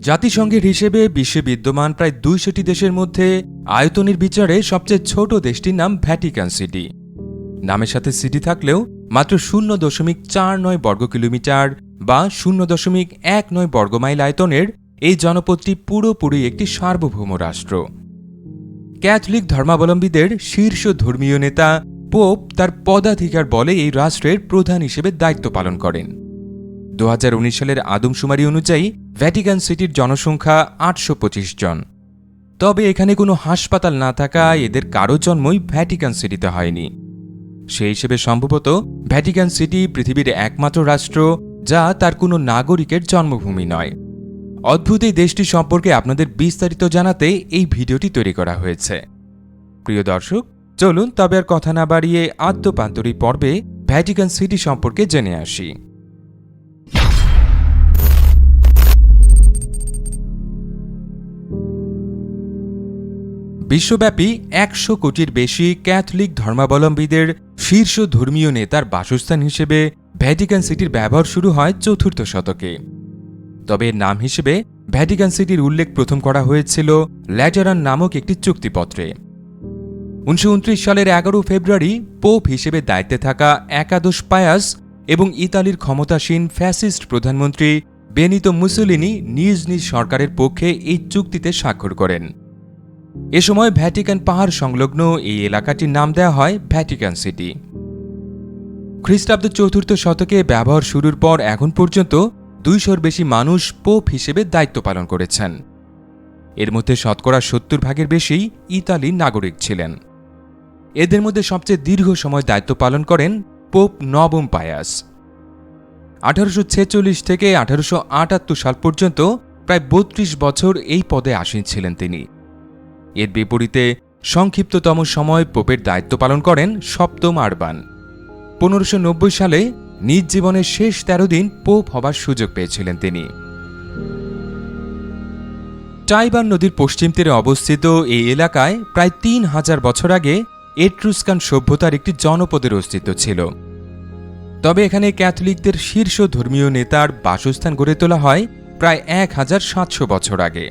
জাতিসংঘের হিসেবে বিশ্বে বিদ্যমান প্রায় ২০০টি দেশের মধ্যে আয়তনের বিচারে সবচেয়ে ছোট দেশটির নাম ভ্যাটিকান সিটি। নামের সাথে সিটি থাকলেও মাত্র 0.49 বর্গ কিলোমিটার বা 0.19 বর্গমাইল আয়তনের এই জনপদটি পুরোপুরি একটি সার্বভৌম রাষ্ট্র। ক্যাথলিক ধর্মাবলম্বীদের শীর্ষ ধর্মীয় নেতা পোপ তার পদাধিকার বলে এই রাষ্ট্রের প্রধান হিসেবে দায়িত্ব পালন করেন। 2019 সালের আদমশুমারি অনুযায়ী ভ্যাটিকান সিটির জনসংখ্যা 825 জন। তবে এখানে কোনো হাসপাতাল না থাকায় এদের কারো জন্মই ভ্যাটিকান সিটিতে হয়নি। সেই হিসেবে সম্ভবত ভ্যাটিকান সিটি পৃথিবীর একমাত্র রাষ্ট্র যা তার কোনো নাগরিকের জন্মভূমি নয়। অদ্ভুত এই দেশটি সম্পর্কে আপনাদের বিস্তারিত জানাতে এই ভিডিওটি তৈরি করা হয়েছে। প্রিয় দর্শক, চলুন তবে আর কথা না বাড়িয়ে আদ্যপান্তরী পর্বে ভ্যাটিকান সিটি সম্পর্কে জেনে আসি। বিশ্বব্যাপী 100 কোটির বেশি ক্যাথলিক ধর্মাবলম্বীদের শীর্ষ ধর্মীয় নেতার বাসস্থান হিসেবে ভ্যাটিকান সিটির ব্যবহার শুরু হয় 4th শতকে। তবে এর নাম হিসেবে ভ্যাটিকান সিটির উল্লেখ প্রথম করা হয়েছিল ল্যাটেরান নামক একটি চুক্তিপত্রে। 1929 সালের 11 ফেব্রুয়ারি পোপ হিসেবে দায়িত্বে থাকা একাদশ পায়াস এবং ইতালির ক্ষমতাসীন ফ্যাসিস্ট প্রধানমন্ত্রী বেনিতো মুসোলিনি নিজ নিজ সরকারের পক্ষে এই চুক্তিতে স্বাক্ষর করেন। এ সময় ভ্যাটিকান পাহাড় সংলগ্ন এই এলাকাটির নাম দেওয়া হয় ভ্যাটিকান সিটি। খ্রিস্টাব্দ 4th শতকে ব্যবহার শুরুর পর এখন পর্যন্ত 200-র বেশি মানুষ পোপ হিসেবে দায়িত্ব পালন করেছেন। এর মধ্যে শতকরা 70 ভাগের বেশি ইতালির নাগরিক ছিলেন। এদের মধ্যে সবচেয়ে দীর্ঘ সময় দায়িত্ব পালন করেন পোপ নবম পায়াস। 1846 থেকে 1878 সাল পর্যন্ত প্রায় 32 বছর এই পদে আসীন ছিলেন তিনি। এর বিপরীতে সংক্ষিপ্ততম সময় পোপের দায়িত্ব পালন করেন সপ্তম আরবান। 1590 সালে নিজ জীবনের শেষ 13 দিন পোপ হবার সুযোগ পেয়েছিলেন তিনি। টাইবার নদীর পশ্চিম তীরে অবস্থিত এই এলাকায় প্রায় 3000 বছর আগে এট্রুস্কান সভ্যতার একটি জনপদের অস্তিত্ব ছিল। তবে এখানে ক্যাথলিকদের শীর্ষ ধর্মীয় নেতার বাসস্থান গড়ে তোলা হয় প্রায় 1700 বছর আগে।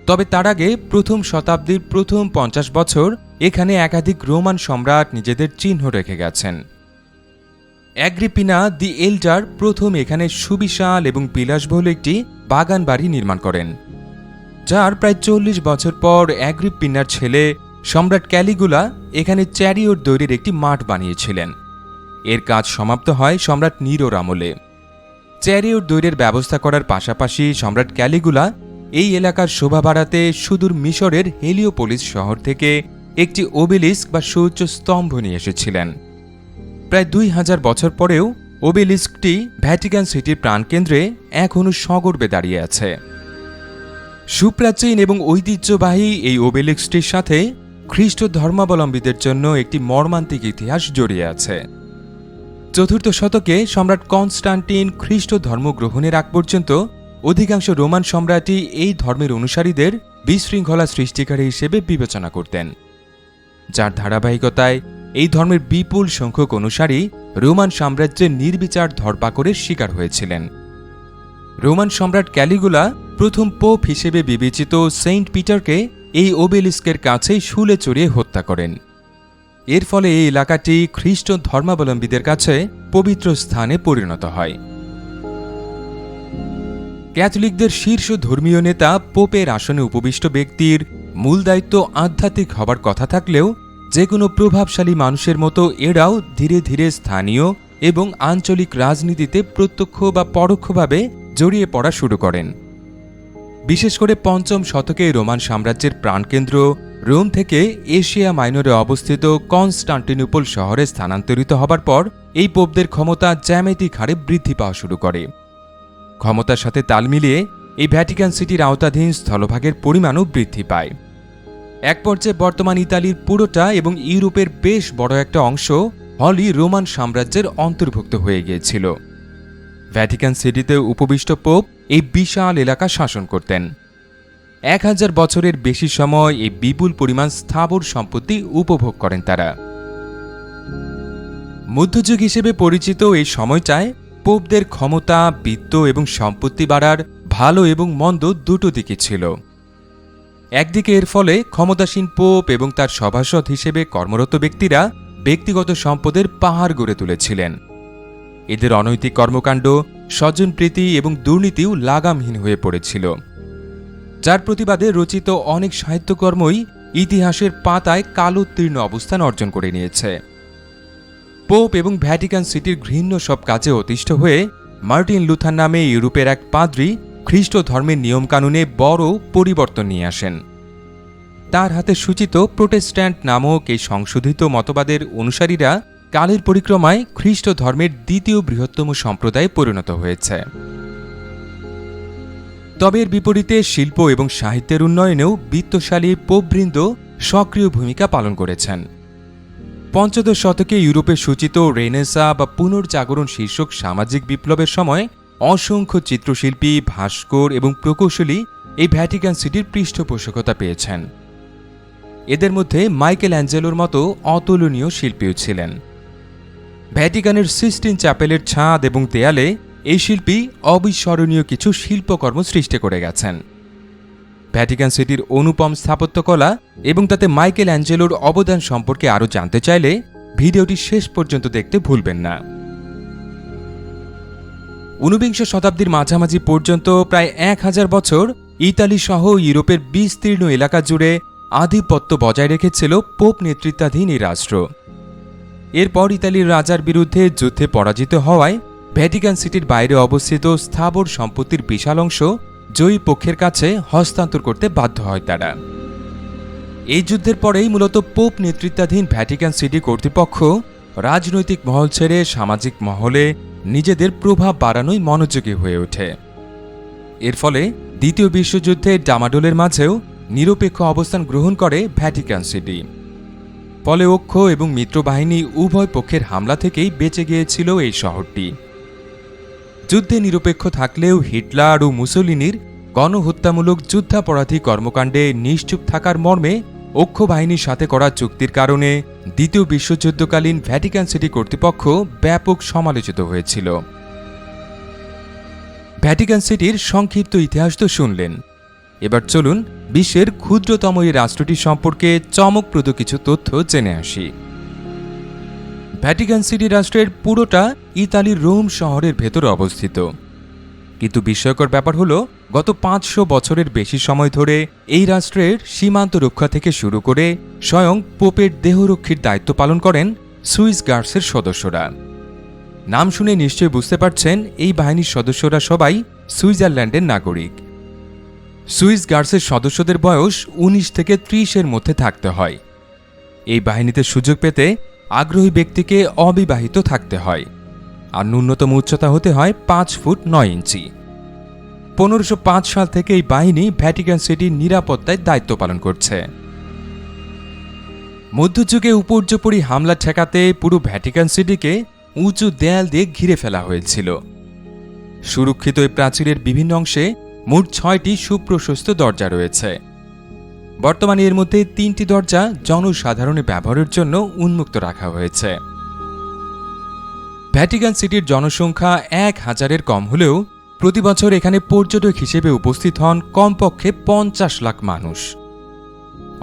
তবে তার আগে প্রথম শতাব্দীর প্রথম 50 বছর এখানে একাধিক রোমান সম্রাট নিজেদের চিহ্ন রেখে গেছেন। অ্যাগ্রিপিনা দি এল্ডার প্রথম এখানে সুবিশাল এবং বিলাসবহুল একটি বাগান বাড়ি নির্মাণ করেন, যার প্রায় 40 বছর পর অ্যাগ্রিপিনার ছেলে সম্রাট ক্যালিগুলা এখানে চ্যারিয়ট দৌড়ের একটি মাঠ বানিয়েছিলেন। এর কাজ সমাপ্ত হয় সম্রাট নিরোর আমলে। চ্যারিয়ট দৌড়ের ব্যবস্থা করার পাশাপাশি সম্রাট ক্যালিগুলা এই এলাকার শোভা বাড়াতে সুদূর মিশরের হেলিওপোলিস শহর থেকে একটি ওবেলিস্ক বা সুউচ্চ স্তম্ভ নিয়ে এসেছিলেন। প্রায় 2000 বছর পরেও ওবেলিস্কটি ভ্যাটিকান সিটির প্রাণকেন্দ্রে এখনও সগর্বে দাঁড়িয়ে আছে। সুপ্রাচীন এবং ঐতিহ্যবাহী এই ওবেলিস্কটির সাথে খ্রিস্ট ধর্মাবলম্বীদের জন্য একটি মর্মান্তিক ইতিহাস জড়িয়ে আছে। 4th শতকে সম্রাট কনস্টান্টিন খ্রিস্ট ধর্ম গ্রহণের আগ পর্যন্ত অধিকাংশ রোমান সম্রাটই এই ধর্মের অনুসারীদের বিশৃঙ্খলা সৃষ্টিকারী হিসেবে বিবেচনা করতেন, যার ধারাবাহিকতায় এই ধর্মের বিপুল সংখ্যক অনুসারী রোমান সাম্রাজ্যের নির্বিচার ধরপাকড়ের শিকার হয়েছিলেন। রোমান সম্রাট ক্যালিগুলা প্রথম পোপ হিসেবে বিবেচিত সেন্ট পিটারকে এই ওবেলিস্কের কাছেই শুলে চড়িয়ে হত্যা করেন। এর ফলে এই এলাকাটি খ্রিস্ট ধর্মাবলম্বীদের কাছে পবিত্র স্থানে পরিণত হয়। ক্যাথলিকদের শীর্ষ ধর্মীয় নেতা পোপের আসনে উপবিষ্ট ব্যক্তির মূল দায়িত্ব আধ্যাত্মিক হবার কথা থাকলেও যে কোনো প্রভাবশালী মানুষের মতো এরাও ধীরে ধীরে স্থানীয় এবং আঞ্চলিক রাজনীতিতে প্রত্যক্ষ বা পরোক্ষভাবে জড়িয়ে পড়া শুরু করেন। বিশেষ করে 5ম শতকে রোমান সাম্রাজ্যের প্রাণকেন্দ্র রোম থেকে এশিয়া মাইনরে অবস্থিত কনস্টান্টিনোপল শহরে স্থানান্তরিত হবার পর এই পোপদের ক্ষমতা জ্যামিতিক হারে বৃদ্ধি পাওয়া শুরু করে। ক্ষমতার সাথে তাল মিলিয়ে এই ভ্যাটিকান সিটির আওতাধীন স্থলভাগের পরিমাণও বৃদ্ধি পায়। এক পর্যায়ে বর্তমান ইতালির পুরোটা এবং ইউরোপের বেশ বড় একটা অংশ হলি রোমান সাম্রাজ্যের অন্তর্ভুক্ত হয়ে গিয়েছিল। ভ্যাটিকান সিটিতে উপবিষ্ট পোপ এই বিশাল এলাকা শাসন করতেন। 1000 বছরের বেশি সময় এই বিপুল পরিমাণ স্থাবর সম্পত্তি উপভোগ করেন তারা। মধ্যযুগ হিসেবে পরিচিত এই সময়টায় পোপদের ক্ষমতা, বিত্ত এবং সম্পত্তি বাড়ার ভালো এবং মন্দ দুটো দিকই ছিল। একদিকে এর ফলে ক্ষমতাসীন পোপ এবং তার সভাসদ হিসেবে কর্মরত ব্যক্তিরা ব্যক্তিগত সম্পদের পাহাড় গড়ে তুলেছিলেন। এদের অনৈতিক কর্মকাণ্ড, স্বজনপ্রীতি এবং দুর্নীতিও লাগামহীন হয়ে পড়েছিল, যার প্রতিবাদে রচিত অনেক সাহিত্যকর্মই ইতিহাসের পাতায় কালোত্তীর্ণ অবস্থান অর্জন করে নিয়েছে। পোপ এবং ভ্যাটিকান সিটির ঘৃণ্য সব কাজে অতিষ্ঠ হয়ে মার্টিন লুথার নামে ইউরোপের এক পাদ্রী খ্রিস্ট ধর্মের নিয়মকানুনে বড় পরিবর্তন নিয়ে আসেন। তার হাতে সূচিত প্রোটেস্ট্যান্ট নামক এই সংশোধিত মতবাদের অনুসারীরা কালের পরিক্রমায় খ্রিস্ট ধর্মের দ্বিতীয় বৃহত্তম সম্প্রদায়ে পরিণত হয়েছে। তবে এর বিপরীতে শিল্প এবং সাহিত্যের উন্নয়নেও বিত্তশালী পোপবৃন্দ সক্রিয় ভূমিকা পালন করেছেন। পঞ্চদশ শতকে ইউরোপে সূচিত রেনেসা বা পুনর্জাগরণ শীর্ষক সামাজিক বিপ্লবের সময় অসংখ্য চিত্রশিল্পী, ভাস্কর এবং প্রকৌশলী এই ভ্যাটিকান সিটির পৃষ্ঠপোষকতা পেয়েছেন। এদের মধ্যে মাইকেল অ্যাঞ্জেলোর মতো অতুলনীয় শিল্পীও ছিলেন। ভ্যাটিকানের সিস্টিন চ্যাপেলের ছাদ এবং দেয়ালে এই শিল্পী অবিস্মরণীয় কিছু শিল্পকর্ম সৃষ্টি করে গেছেন। ভ্যাটিকান সিটির অনুপম স্থাপত্যকলা এবং তাতে মাইকেল অ্যাঞ্জেলোর অবদান সম্পর্কে আরও জানতে চাইলে ভিডিওটি শেষ পর্যন্ত দেখতে ভুলবেন না। ঊনবিংশ শতাব্দীর মাঝামাঝি পর্যন্ত প্রায় 1000 বছর ইতালি সহ ইউরোপের বিস্তীর্ণ এলাকা জুড়ে আধিপত্য বজায় রেখেছিল পোপ নেতৃত্বাধীন এই রাষ্ট্র। এরপর ইতালির রাজার বিরুদ্ধে যুদ্ধে পরাজিত হওয়ায় ভ্যাটিকান সিটির বাইরে অবস্থিত স্থাবর সম্পত্তির বিশাল অংশ জয়ী পক্ষের কাছে হস্তান্তর করতে বাধ্য হয় তারা। এই যুদ্ধের পরেই মূলত পোপ নেতৃত্বাধীন ভ্যাটিকান সিটি কর্তৃপক্ষ রাজনৈতিক মহল ছেড়ে সামাজিক মহলে নিজেদের প্রভাব বাড়ানোয় মনোযোগী হয়ে ওঠে। এর ফলে দ্বিতীয় বিশ্বযুদ্ধের ডামাডোলের মাঝেও নিরপেক্ষ অবস্থান গ্রহণ করে ভ্যাটিকান সিটি। ফলে অক্ষ এবং মিত্রবাহিনী উভয় পক্ষের হামলা থেকেই বেঁচে গিয়েছিল এই শহরটি। যুদ্ধে নিরপেক্ষ থাকলেও হিটলার ও মুসোলিনির গণহত্যামূলক যুদ্ধাপরাধী কর্মকাণ্ডে নিশ্চুপ থাকার মর্মে অক্ষ বাহিনীর সাথে করা চুক্তির কারণে দ্বিতীয় বিশ্বযুদ্ধকালীন ভ্যাটিকান সিটি কর্তৃপক্ষ ব্যাপক সমালোচিত হয়েছিল। ভ্যাটিকান সিটির সংক্ষিপ্ত ইতিহাস তো শুনলেন, এবার চলুন বিশ্বের ক্ষুদ্রতম এই রাষ্ট্রটি সম্পর্কে চমকপ্রদ কিছু তথ্য জেনে আসি। ভ্যাটিকান সিটি রাষ্ট্রের পুরোটা ইতালির রোম শহরের ভেতরে অবস্থিত, কিন্তু বিস্ময়কর ব্যাপার হলো গত 500 বছরের বেশি সময় ধরে এই রাষ্ট্রের সীমান্ত রক্ষা থেকে শুরু করে স্বয়ং পোপের দেহরক্ষীর দায়িত্ব পালন করেন সুইস গার্ডসের সদস্যরা। নাম শুনে নিশ্চয়ই বুঝতে পারছেন এই বাহিনীর সদস্যরা সবাই সুইজারল্যান্ডের নাগরিক। সুইস গার্ডসের সদস্যদের বয়স 19 থেকে 30-এর মধ্যে থাকতে হয়। এই বাহিনীতে সুযোগ পেতে আগ্রহী ব্যক্তিকে অবিবাহিত থাকতে হয়, আর ন্যূনতম উচ্চতা হতে হয় 5 ফুট 9 ইঞ্চি। 1505 সাল থেকে এই বাহিনী ভ্যাটিকান সিটির নিরাপত্তায় দায়িত্ব পালন করছে। মধ্যযুগে উপর্যুপরি হামলা ঠেকাতে পুরো ভ্যাটিকান সিটিকে উঁচু দেয়াল দিয়ে ঘিরে ফেলা হয়েছিল। সুরক্ষিত এই প্রাচীরের বিভিন্ন অংশে মোট 6টি সুপ্রশস্ত দরজা রয়েছে। বর্তমানে এর মধ্যে 3টি দরজা জনসাধারণের ব্যবহারের জন্য উন্মুক্ত রাখা হয়েছে। ভ্যাটিকান সিটির জনসংখ্যা 1000-এর কম হলেও প্রতি বছর এখানে পর্যটক হিসেবে উপস্থিত হন কমপক্ষে 50 লাখ মানুষ।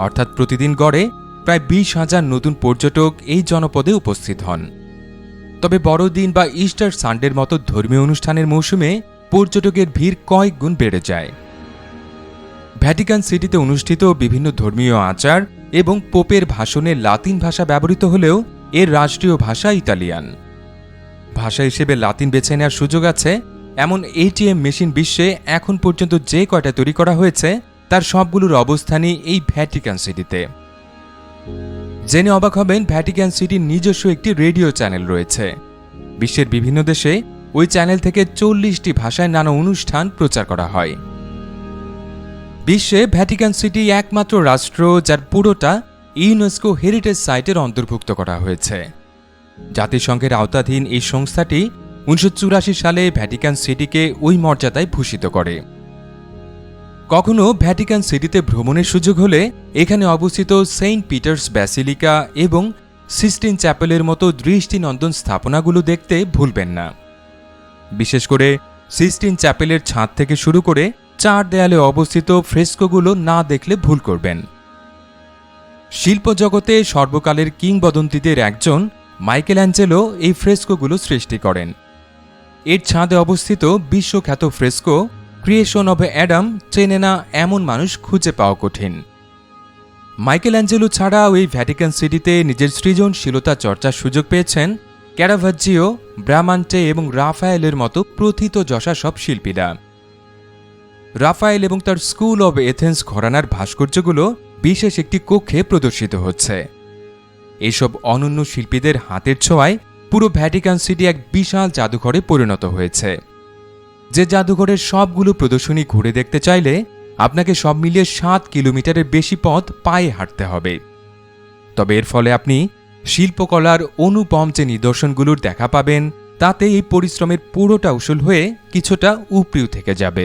অর্থাৎ প্রতিদিন গড়ে প্রায় 20,000 নতুন পর্যটক এই জনপদে উপস্থিত হন। তবে বড়দিন বা ইস্টার সানডের মতো ধর্মীয় অনুষ্ঠানের মৌসুমে পর্যটকের ভিড় কয়েক গুণ বেড়ে যায়। ভ্যাটিকান সিটিতে অনুষ্ঠিত বিভিন্ন ধর্মীয় আচার এবং পোপের ভাষণে লাতিন ভাষা ব্যবহৃত হলেও এর রাষ্ট্রীয় ভাষা ইতালিয়ান। ভাষা হিসেবে লাতিন বেছে নেওয়ার সুযোগ আছে এমন এটিএম মেশিন বিশ্বে এখন পর্যন্ত যে কয়টা তৈরি করা হয়েছে তার সবগুলোর অবস্থানই এই ভ্যাটিকান সিটিতে। জেনে অবাক হবেন, ভ্যাটিকান সিটির নিজস্ব একটি রেডিও চ্যানেল রয়েছে। বিশ্বের বিভিন্ন দেশে ওই চ্যানেল থেকে 40টি ভাষায় নানা অনুষ্ঠান প্রচার করা হয়। বিশ্বে ভ্যাটিকান সিটি একমাত্র রাষ্ট্র যার পুরোটা ইউনেস্কো হেরিটেজ সাইটের অন্তর্ভুক্ত করা হয়েছে। জাতিসংঘের আওতাধীন এই সংস্থাটি 1984 সালে ভ্যাটিকান সিটিকে ওই মর্যাদায় ভূষিত করে। কখনো ভ্যাটিকান সিটিতে ভ্রমণের সুযোগ হলে এখানে অবস্থিত সেন্ট পিটার্স ব্যাসিলিকা এবং সিস্টিন চ্যাপেলের মতো দৃষ্টিনন্দন স্থাপনাগুলো দেখতে ভুলবেন না। বিশেষ করে সিস্টিন চ্যাপেলের ছাদ থেকে শুরু করে 4 দেয়ালে অবস্থিত ফ্রেস্কোগুলো না দেখলে ভুল করবেন। শিল্প জগতে সর্বকালের কিংবদন্তিদের একজন মাইকেল অ্যাঞ্জেলো এই ফ্রেস্কোগুলো সৃষ্টি করেন। এর ছাদে অবস্থিত বিশ্বখ্যাত ফ্রেস্কো ক্রিয়েশন অব অ্যাডাম চেনে না এমন মানুষ খুঁজে পাওয়া কঠিন। মাইকেল অ্যাঞ্জেলো ছাড়াও এই ভ্যাটিকান সিটিতে নিজের সৃজনশীলতা চর্চার সুযোগ পেয়েছেন ক্যারাভাজ্জিও, ব্রামান্টে এবং রাফায়েলের মতো প্রথিতযশা সব শিল্পীরা। রাফায়েল এবং তার স্কুল অব এথেন্স ঘরানার ভাস্কর্যগুলো বিশেষ একটি কক্ষে প্রদর্শিত হচ্ছে। এসব অনন্য শিল্পীদের হাতের ছোঁয়ায় পুরো ভ্যাটিকান সিটি এক বিশাল জাদুঘরে পরিণত হয়েছে। যে জাদুঘরের সবগুলো প্রদর্শনী ঘুরে দেখতে চাইলে আপনাকে সব মিলিয়ে 7 কিলোমিটারের বেশি পথ পায়ে হাঁটতে হবে। তবে এর ফলে আপনি শিল্পকলার অনুপম যে নিদর্শনগুলোর দেখা পাবেন, তাতে এই পরিশ্রমের পুরোটা উসুল হয়ে কিছুটা উপরিও থেকে যাবে।